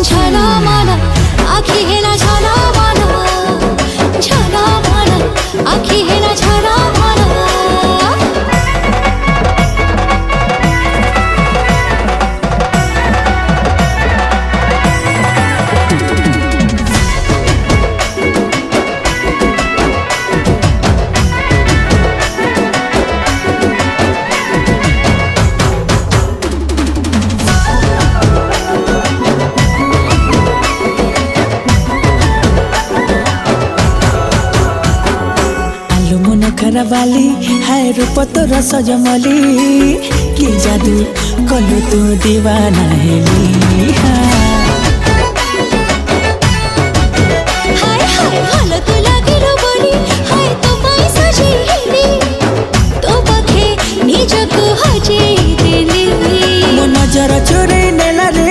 छाना माना आखी है ना छाना माना, छाना माना आखी है ना छाना माना। वाली है रूप तोर सजमली कि जादू कलु तू दीवाना हेली।